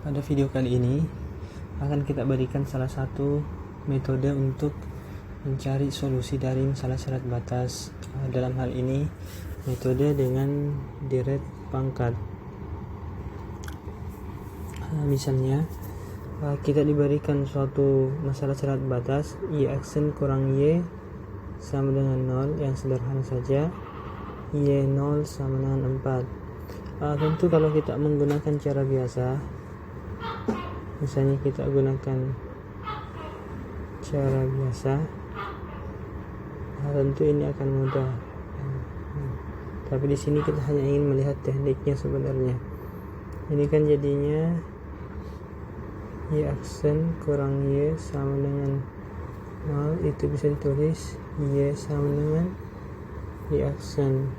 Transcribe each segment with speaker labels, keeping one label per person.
Speaker 1: Pada video kali ini akan kita berikan salah satu metode untuk mencari solusi dari masalah syarat batas. Dalam hal ini metode dengan deret pangkat. Misalnya kita diberikan suatu masalah syarat batas y aksen kurang y sama dengan 0, yang sederhana saja, y0 sama dengan 4. Tentu kalau kita menggunakan cara biasa, misalnya kita gunakan cara biasa, tentu ini akan mudah. Tapi di sini kita hanya ingin melihat tekniknya sebenarnya. Ini kan jadinya y aksen kurang y sama dengan 0, itu bisa ditulis y sama dengan y aksen.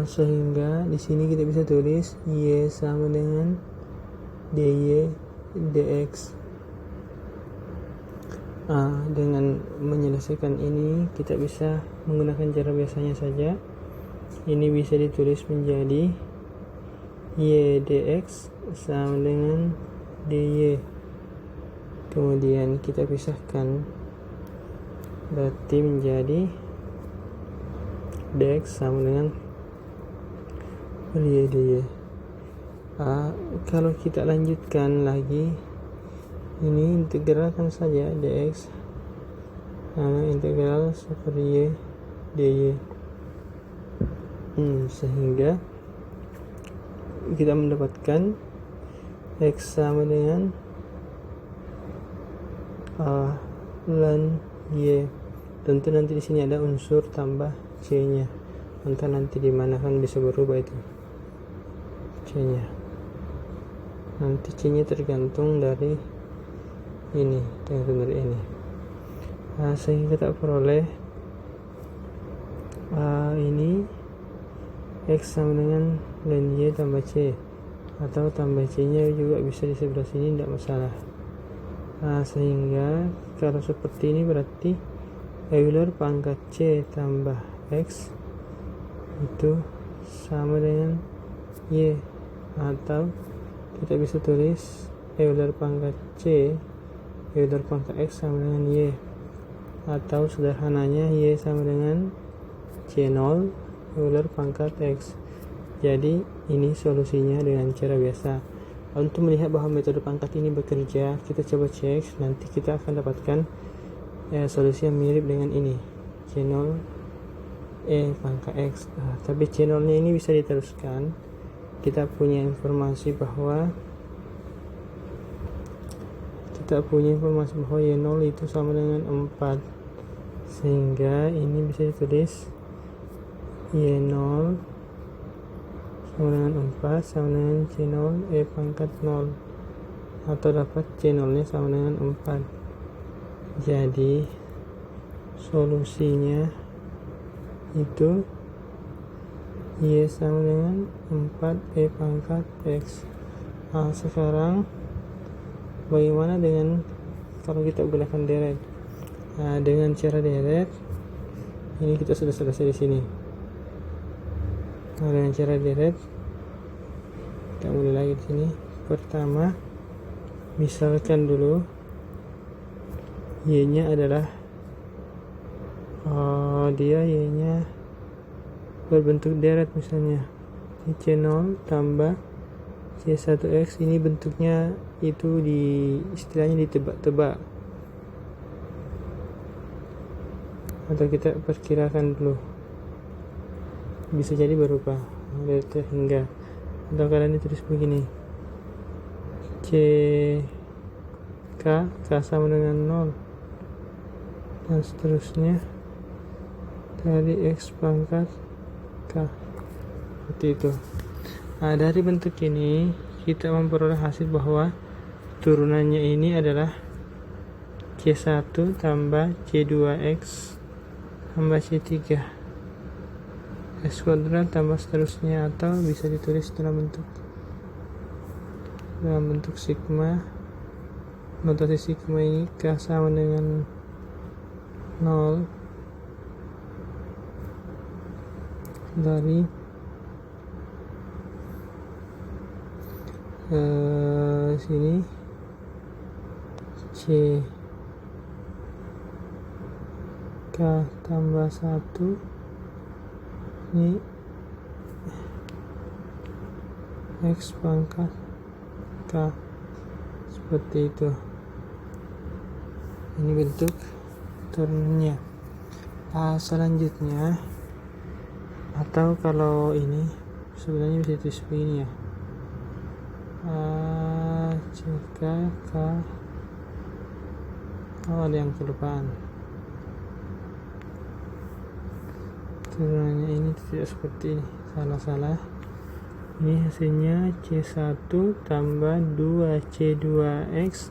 Speaker 1: Sehingga di sini kita bisa tulis y sama dengan dy dx. Dengan menyelesaikan ini kita bisa menggunakan cara biasanya saja. Ini bisa ditulis menjadi y dx sama dengan dy. Kemudian kita pisahkan, berarti menjadi dx sama dengan dy. Kalau kita lanjutkan lagi, ini integralkan saja dx integral super y dy, sehingga kita mendapatkan x sama dengan ln y. Tentu nanti di sini ada unsur tambah c nya, entah nanti di mana kan bisa berubah itu c nya. Nanti c nya tergantung dari ini, tergantung dari ini. Sehingga kita peroleh ini x sama dengan ln y tambah c, atau tambah c nya juga bisa di sebelah sini, tidak masalah. Sehingga kalau seperti ini berarti Euler pangkat c tambah x itu sama dengan y, atau kita bisa tulis Euler pangkat c Euler pangkat x sama dengan y, atau sederhananya y sama dengan c0 Euler pangkat x. Jadi ini solusinya dengan cara biasa. Untuk melihat bahwa metode pangkat ini bekerja, kita coba cek, nanti kita akan dapatkan solusi yang mirip dengan ini, c0 pangkat x. Tapi c0 nya ini bisa diteruskan. Kita punya informasi bahwa y0 itu sama dengan 4, sehingga ini bisa ditulis y0 sama dengan 4 sama dengan c0 pangkat 0, atau dapat c0 nya sama dengan 4. Jadi solusinya itu y sama dengan 4 pangkat x. Sekarang bagaimana dengan kalau kita gunakan deret? Dengan cara deret ini kita sudah selesai di sini. Dengan cara deret kita mulai lagi di sini. Pertama, misalkan dulu y nya adalah y nya berbentuk deret, misalnya c0 tambah c1x. Ini bentuknya itu istilahnya ditebak-tebak, atau kita perkirakan dulu, bisa jadi berubah hingga, atau kalian ditulis begini, k sama dengan 0, dan seterusnya dari x pangkat k, seperti itu. Dari bentuk ini kita memperoleh hasil bahwa turunannya ini adalah c1 tambah c2x tambah c3 x kuadrat tambah seterusnya, atau bisa ditulis dalam bentuk dalam bentuk sigma. Notasi sigma ini K sama dengan 0 dari sini C K tambah 1 ini X pangkat K, seperti itu. Ini bentuk termnya. Selanjutnya, atau kalau ini sebenarnya bisa ditulis begini ya, jika K, ada yang kelupaan, turunannya ini tidak seperti ini, salah. Ini hasilnya C1 tambah 2C2X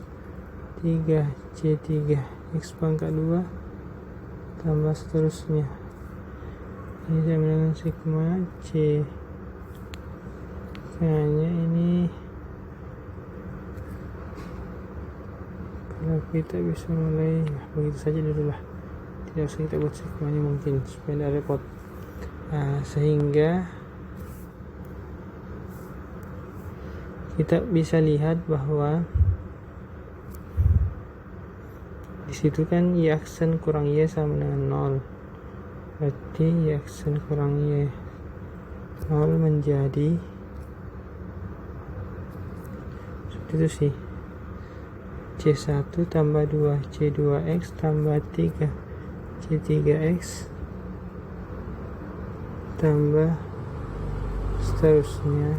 Speaker 1: 3C3 X pangkat 2 tambah seterusnya. Ini sama dengan sigma C. Kayaknya ini kalau kita bisa mulai begitu saja dulu lah, tidak usah kita buat sigmanya mungkin supaya tidak repot. Sehingga kita bisa lihat bahwa di situ kan Y aksen kurang Y sama dengan 0, berarti Y aksen kurang Y 0 menjadi seperti itu sih, C1 tambah 2 C2X tambah 3 C3X tambah seterusnya.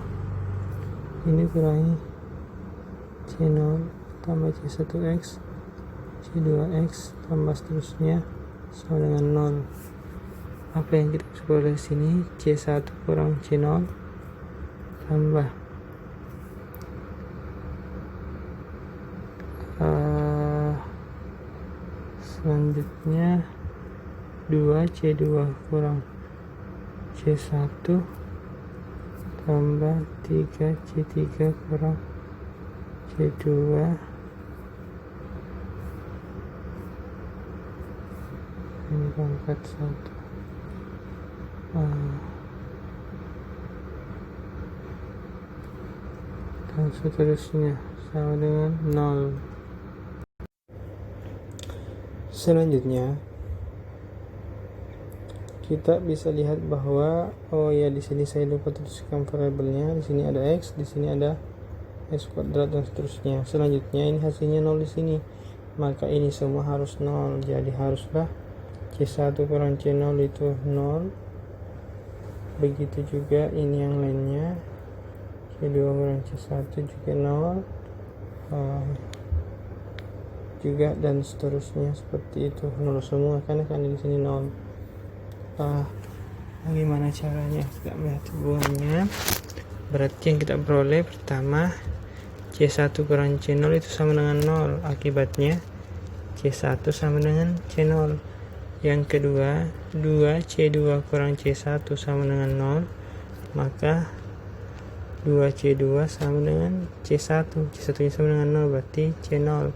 Speaker 1: Ini kurangi C0 tambah C1X C2X tambah seterusnya sama dengan 0. Apa yang kita bisa peroleh sini? C1 kurang C0 tambah selanjutnya 2C2 kurang C1 tambah 3C3 kurang C2 ini pangkat 1 dan seterusnya sama dengan 0. Selanjutnya kita bisa lihat bahwa di sini saya lupa tuliskan variabelnya. Di sini ada X, di sini ada X kuadrat dan seterusnya. Selanjutnya ini hasilnya 0 di sini, maka ini semua harus 0. Jadi haruslah C1 kurang C0 itu 0. Begitu juga ini yang lainnya, C2 kurang C1 juga 0 juga, dan seterusnya seperti itu, 0 semua karena di sini 0. Bagaimana caranya kita melihat hubungannya? Berarti yang kita peroleh pertama, C1 kurang C0 itu sama dengan 0, akibatnya C1 sama dengan C0. Yang kedua, 2C2 kurang C1 sama dengan 0, maka 2C2 sama dengan C1. C1 nya sama dengan 0, berarti C0,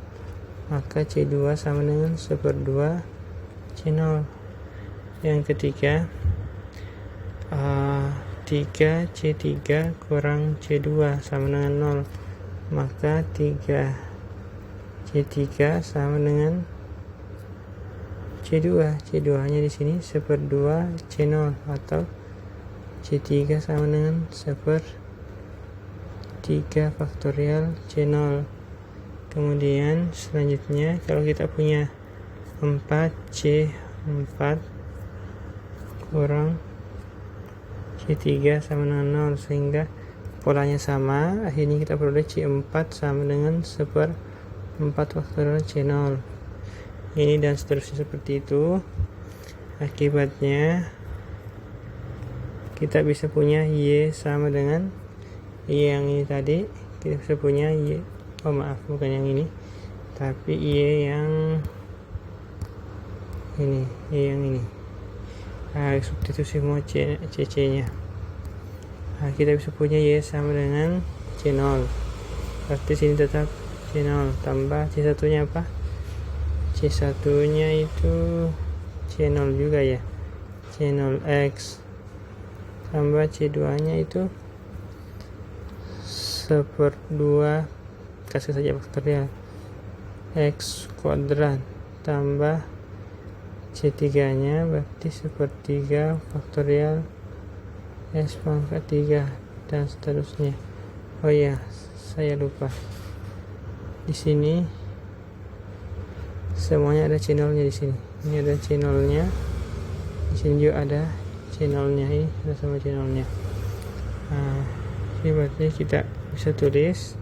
Speaker 1: maka C2 sama dengan 1/2 C0. Yang ketiga, 3C3 kurang C2 sama dengan 0, maka 3C3 sama dengan C2. C2 nya di sini 1/2 C0, atau C3 sama dengan 1/3 faktorial C0. Kemudian selanjutnya kalau kita punya 4C4 kurang C3 sama dengan 0, sehingga polanya sama, akhirnya kita peroleh C4 sama dengan 1/4 faktorial C0. Ini dan seterusnya seperti itu. Akibatnya kita bisa punya Y sama dengan Y yang ini tadi. Kita bisa punya Y, bukan yang ini, tapi Y yang ini, Y yang ini. Substitusi semua CC nya. Kita bisa punya Y sama dengan C0. berarti sini tetap C0 tambah C1 nya apa, C1 nya itu C0 juga ya, C0x tambah C2 nya itu 1/2, kasih saja faktorial, x kuadrat tambah C3 nya berarti 1/3 faktorial S pangkat 3 dan seterusnya. Oh ya, saya lupa. Di sini semuanya ada C0-nya di sini. Ini ada C0-nya. Di sini juga ada C0-nya, ini ada sama C0-nya. Nah, ini berarti kita bisa tulis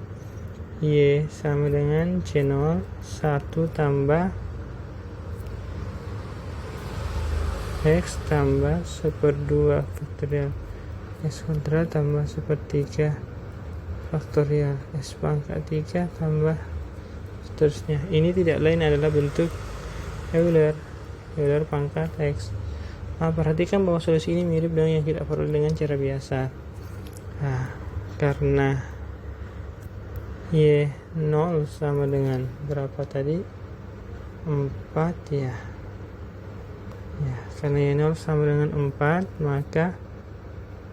Speaker 1: Y sama dengan C0 1 tambah X tambah 1/2 faktorial S kuadrat tambah 1/3 faktorial S pangkat 3 tambah seterusnya. Ini tidak lain adalah bentuk Euler pangkat X. Nah, perhatikan bahwa solusi ini mirip dengan yang kita peroleh dengan cara biasa. Nah, karena Y0 sama dengan berapa tadi? 4 ya. Ya, karena Y0 sama dengan 4, maka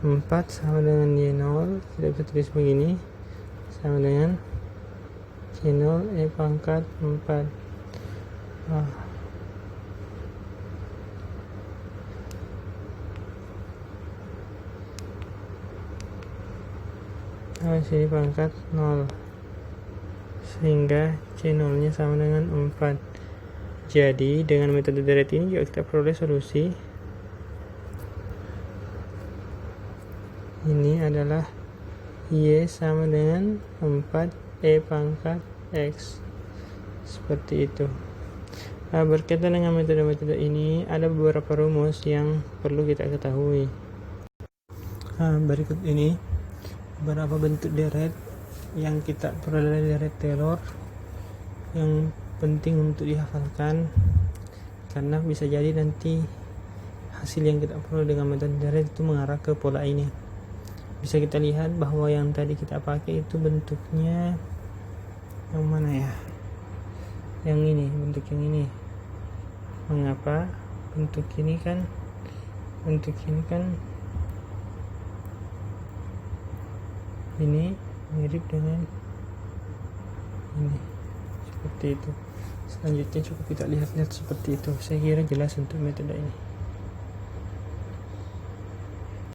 Speaker 1: 4 sama dengan Y0, kita bisa tulis begini, sama dengan C0 E pangkat 4. Sini pangkat 0, sehingga C0 nya sama dengan 4. Jadi dengan metode deret ini juga kita peroleh solusi. Ini adalah Y sama dengan 4 E pangkat X. Seperti itu. Nah, berkaitan dengan metode-metode ini, ada beberapa rumus yang perlu kita ketahui. Nah, berikut ini beberapa bentuk deret yang kita peroleh dari deret Taylor yang penting untuk dihafalkan, karena bisa jadi nanti hasil yang kita peroleh dengan metode deret itu mengarah ke pola ini. Bisa kita lihat bahwa yang tadi kita pakai itu bentuknya yang mana ya? Yang ini, bentuk yang ini. Mengapa bentuk ini kan ini mirip dengan ini, seperti itu. Selanjutnya cukup kita lihat seperti itu. Saya kira jelas untuk metode ini.